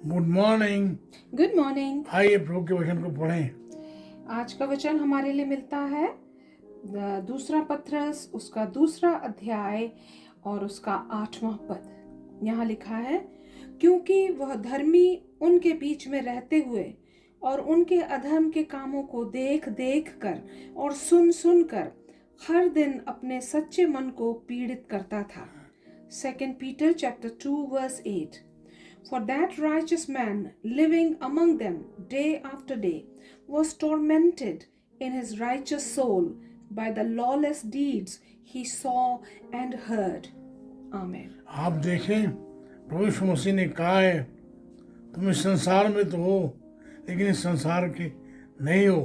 Good morning. Good morning. आइए प्रभु के वचन को पढ़ें। आज का वचन हमारे लिए मिलता है दूसरा पत्रस उसका दूसरा अध्याय और उसका 8वां पद। यहाँ लिखा है, क्योंकि वह धर्मी उनके बीच में रहते हुए और उनके अधर्म के कामों को देख देख कर और सुन सुन कर हर दिन अपने सच्चे मन को पीड़ित करता था। 2 Peter chapter 2 verse 8. For that righteous man living among them day after day was tormented in his righteous soul by the lawless deeds he saw and heard. Amen. आप देखें, प्रभु यीशु मसीह ने कहा है, तुम इस संसार में तो हो लेकिन इस संसार के नहीं हो।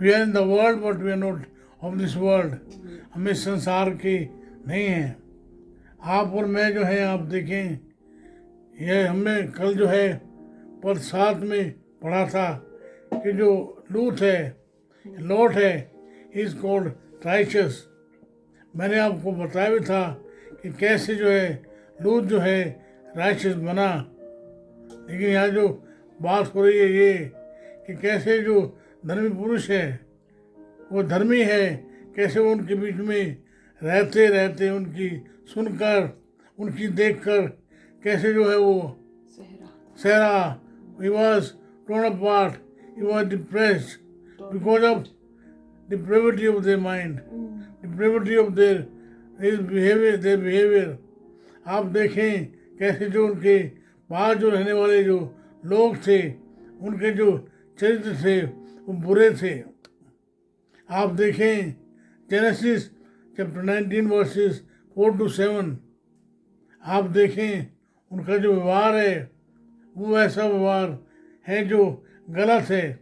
We are in the world but we are not of this world. हम इस संसार के नहीं हैं। आप और मैं जो है, आप देखें, यह हमने कल जो है पद 7 में पढ़ा था कि जो लॉट है इज कॉल्ड राइचस। मैंने आपको बताया भी था कि कैसे जो है लूत जो है राइचस बना। लेकिन यहाँ जो बात हो रही है ये कि कैसे जो धर्मी पुरुष है वो धर्मी है, कैसे वो उनके बीच में रहते रहते उनकी सुनकर उनकी देखकर कैसे जो है वो सहरा, he was torn apart, he was depressed because of depravity of their mind, depravity of their behavior. आप देखें कैसे जो उनके पास जो रहने वाले जो लोग थे, उनके जो चरित्र थे वो बुरे थे। आप देखें जेनेसिस चैप्टर 19 वर्सेस 4 to 7। आप देखें उनका जो व्यवहार है वो ऐसा व्यवहार है जो गलत है,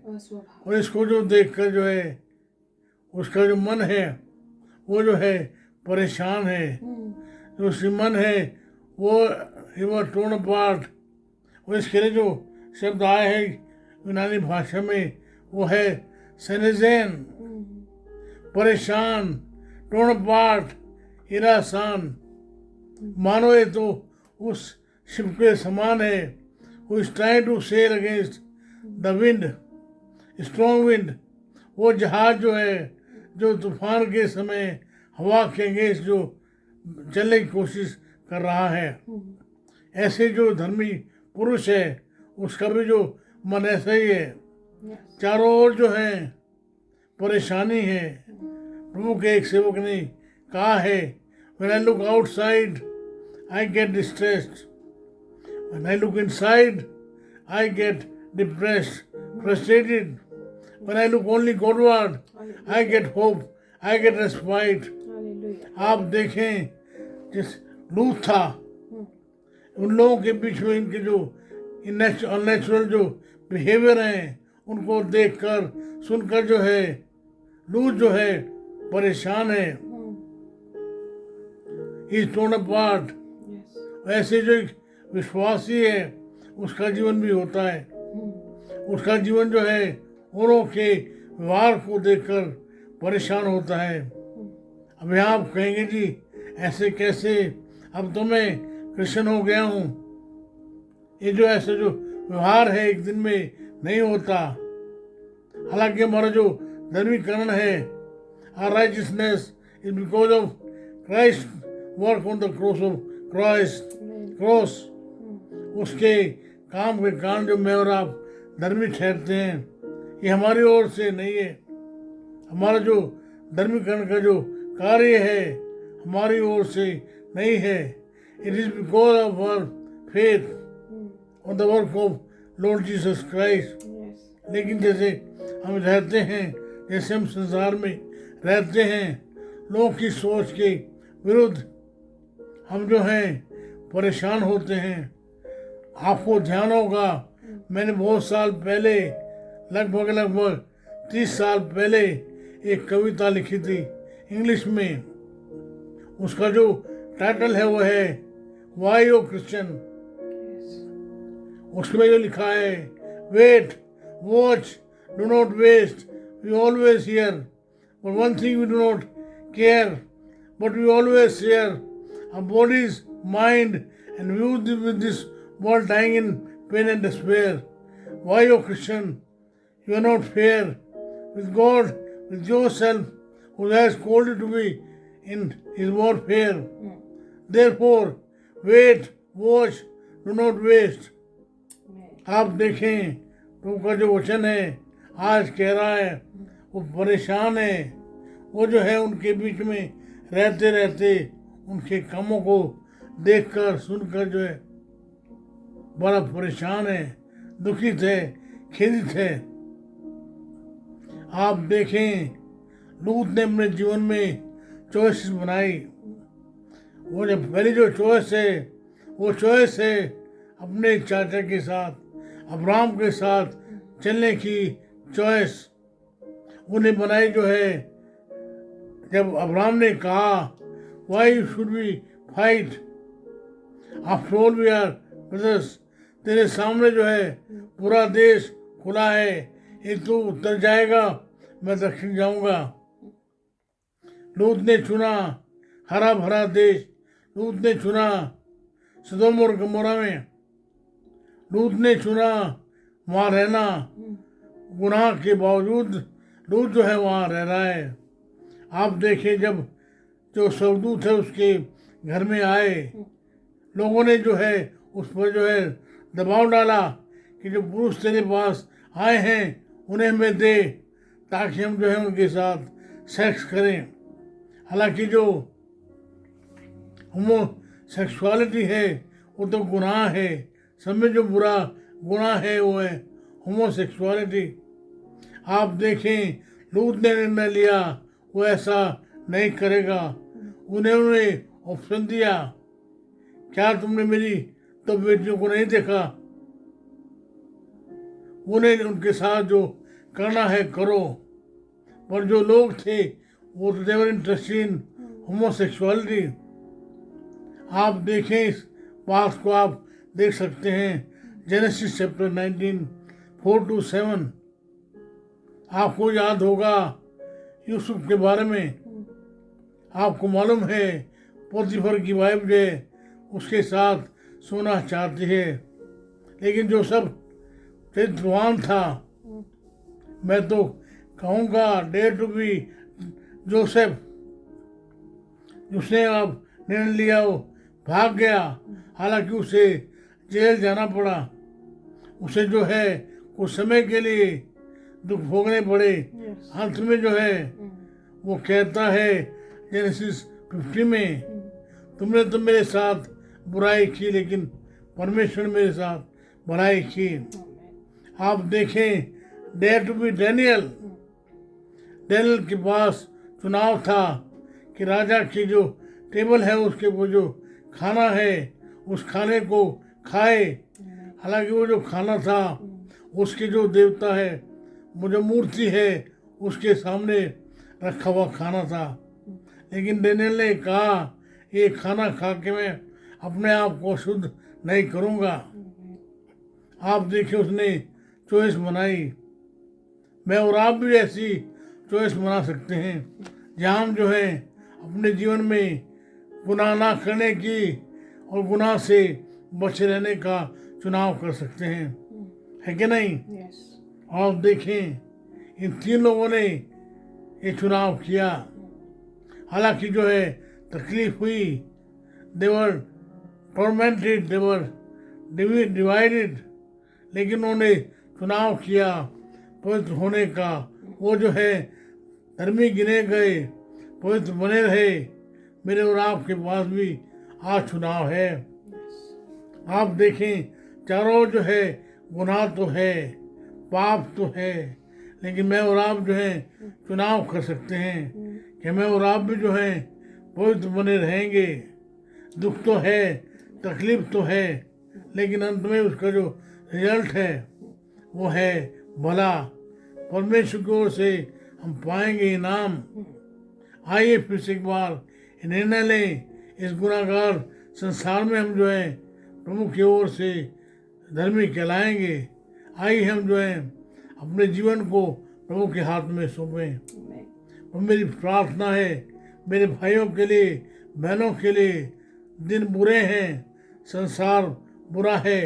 और इसको जो देखकर जो है उसका जो मन है वो जो है परेशान है। जो उसकी मन है वो ही वॉज टोर्न अपार्ट। और इसके लिए जो शब्द आए हैं यूनानी भाषा में वो है सेनेजेन, परेशान, टोर्न अपार्ट, हिरासान। मानो ये तो उस शिप के समान है, who is trying to sail against the wind, strong wind। वो जहाज जो है जो तूफान के समय हवा के अगेंस्ट जो चलने की कोशिश कर रहा है। ऐसे जो धर्मी पुरुष है उसका भी जो मन ऐसा ही है। चारों ओर जो है परेशानी है। प्रभु के एक सेवक ने कहा है, when I look outside I get distressed, when I look inside I get depressed, frustrated, when I look only Godward I get hope, I get respite। आप देखें जिस लूत था, उन लोगों के बीच में इनके जो अननेचुरल जो बिहेवियर हैं उनको देखकर सुनकर जो है लूत जो है परेशान है। He is torn apart। ऐसे जो विश्वासी है उसका जीवन भी होता है। उसका जीवन जो है औरों के व्यवहार को देखकर परेशान होता है। अब यहाँ आप कहेंगे जी ऐसे कैसे, अब तो मैं क्रिश्चियन हो गया हूँ। ये जो ऐसा जो व्यवहार है एक दिन में नहीं होता। हालांकि हमारा जो धर्मीकरण है, our righteousness is because of Christ work on the cross. उसके काम के कारण जो मैं और आप धर्मी ठहरते हैं, ये हमारी ओर से नहीं है। हमारा जो धर्मीकरण का जो कार्य है हमारी ओर से नहीं है। It is because of our faith on the work of lord Jesus Christ. लेकिन जैसे हम रहते हैं, जैसे हम संसार में रहते हैं, लोगों की सोच के विरुद्ध हम जो हैं परेशान होते हैं। आपको ध्यान होगा, मैंने बहुत साल पहले, लगभग 30 साल पहले एक कविता लिखी थी इंग्लिश में। उसका जो टाइटल है वो है वाई ओ क्रिश्चियन। उसमें जो लिखा है, wait, watch, do not waste, we always hear, but one thing we do not care, but we always share our bodies, mind, and view with this world dying in pain and despair. Why, O Christian, you are not fair with God, with yourself, who has called you to be in his warfare. Therefore, wait, watch, do not waste. आप देखें प्रभु का जो वचन है आज कह रहा है वो परेशान है, वो जो है उनके बीच में रहते रहते उनके कामों को देखकर सुनकर जो है बड़ा परेशान है, दुखित है, खेदित है। आप देखें लूत ने अपने जीवन में चॉइस बनाई। वो जब पहली जो चॉइस है वो चॉइस है अपने चाचा के साथ अब्राहम के साथ चलने की चॉइस उन्हें बनाई जो है। जब अब्राहम ने कहा why you should be fight after all we are brothers, तेरे सामने जो है पूरा देश खुला है, एक तो उत्तर जाएगा मैं दक्षिण जाऊंगा। लूत ने चुना हरा भरा देश, लूत ने चुना सदोम और गमोरा में, लूत ने चुना वहाँ रहना, गुनाह के बावजूद लूत जो है वहाँ रह रहा है। आप देखें जब जो स्वर्गदूत है उसके घर में आए, लोगों ने जो है उस पर जो है दबाव डाला कि जो पुरुष तेरे पास आए हैं उन्हें हमें दे ताकि हम जो है उनके साथ सेक्स करें। हालांकि जो होमोसेक्सुअलिटी है वो तो गुनाह है, सब में जो बुरा गुनाह है वो है होमोसेक्सुअलिटी। आप देखें लूत ने निर्णय लिया वो ऐसा नहीं करेगा। उन्होंने ऑप्शन दिया, क्या तुमने मेरी तो बेटियों को नहीं देखा, उन्हें उनके साथ जो करना है करो। पर जो लोग थे वो तो देवर इंटरेस्टेड इन होमोसेक्सुअलिटी। आप देखें इस बात को आप देख सकते हैं जेनेसिस चैप्टर 19 4-7। आपको याद होगा यूसुफ के बारे में, आपको मालूम है पोतीफर की वाइफ जो है उसके साथ सोना चाहती है, लेकिन जो सब चरित्रवान था, मैं तो कहूँगा डेयर टू बी जोसेफ, उसने अब निर्णय लिया वो भाग गया। हालांकि उसे जेल जाना पड़ा, उसे जो है कुछ समय के लिए दुख भोगने पड़े। अंत में जो है वो कहता है जेनेसिस 50 में, तुमने तो मेरे साथ बुराई की लेकिन परमेश्वर ने मेरे साथ भलाई की। आप देखें dare to be Daniel, Daniel के पास चुनाव था कि राजा की जो टेबल है उसके वो जो खाना है उस खाने को खाए। हालांकि वो जो खाना था उसके जो देवता है वो जो मूर्ति है उसके सामने रखा हुआ खाना था, लेकिन डैनियल ने कहा ये खाना खा के मैं अपने आप को शुद्ध नहीं करूँगा। आप देखिए उसने चॉइस बनाई। मैं और आप भी ऐसी चॉइस बना सकते हैं जहाँ हम जो है अपने जीवन में गुनाह ना करने की और गुनाह से बचे रहने का चुनाव कर सकते हैं, है कि नहीं? आप देखें इन तीन लोगों ने ये चुनाव किया। हालांकि जो है तकलीफ हुई, देवर टॉर्मेंटेड, देवर डिवाइडेड, लेकिन उन्होंने चुनाव किया पवित्र होने का। वो जो है धर्मी गिने गए, पवित्र बने रहे। मेरे और आपके पास भी आज चुनाव है। आप देखें चारों ओर जो है गुनाह तो है, पाप तो है, लेकिन मैं और आप जो है चुनाव कर सकते हैं कि मैं और आप भी जो है पवित्र बने रहेंगे। दुख तो है, तकलीफ तो है, लेकिन अंत में उसका जो रिजल्ट है वो है भला। परमेश्वर की ओर से हम पाएंगे इनाम। आइए फिर से एक बार निर्णय लें, इस गुनाहगार संसार में हम जो है प्रभु की ओर से धर्मी कहलाएंगे। आइए हम जो है अपने जीवन को प्रभु के हाथ में सौंपें। और मेरी प्रार्थना है मेरे भाइयों के लिए, बहनों के लिए, दिन बुरे हैं, संसार बुरा है,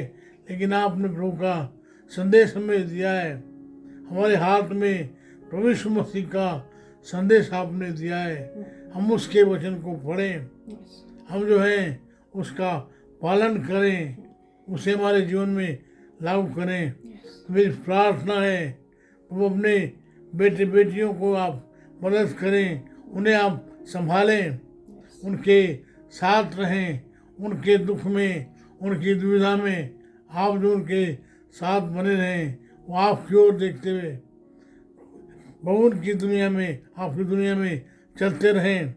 लेकिन आपने प्रभु का संदेश हमें दिया है। हमारे हाथ में प्रभु यीशु मसीह का संदेश आपने दिया है। हम उसके वचन को पढ़ें, हम जो है उसका पालन करें, उसे हमारे जीवन में लागू करें। मेरी प्रार्थना है वो अपने बेटे बेटियों को आप मदद करें, उन्हें आप संभालें, उनके साथ रहें, उनके दुख में, उनकी दुविधा में आप जो उनके साथ बने रहें। वो आपकी ओर देखते हुए वो उनकी दुनिया में, आपकी दुनिया में चलते रहें।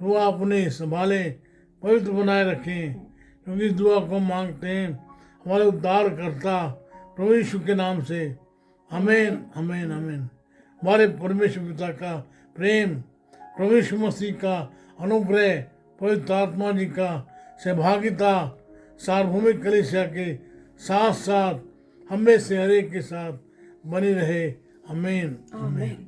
वो आप उन्हें संभालें, पवित्र बनाए रखें, क्योंकि इस दुआ को मांगते हैं हमारे उद्धार करता प्रभु यीशु के नाम से। आमीन आमीन आमीन। हमारे परमेश्वर पिता का प्रेम, प्रभु यीशु मसीह का अनुग्रह, पवित्र आत्मा जी का सहभागिता सार्वभौमिक कलीसिया के साथ साथ हमें से हर एक के साथ बनी रहे। आमीन आमीन।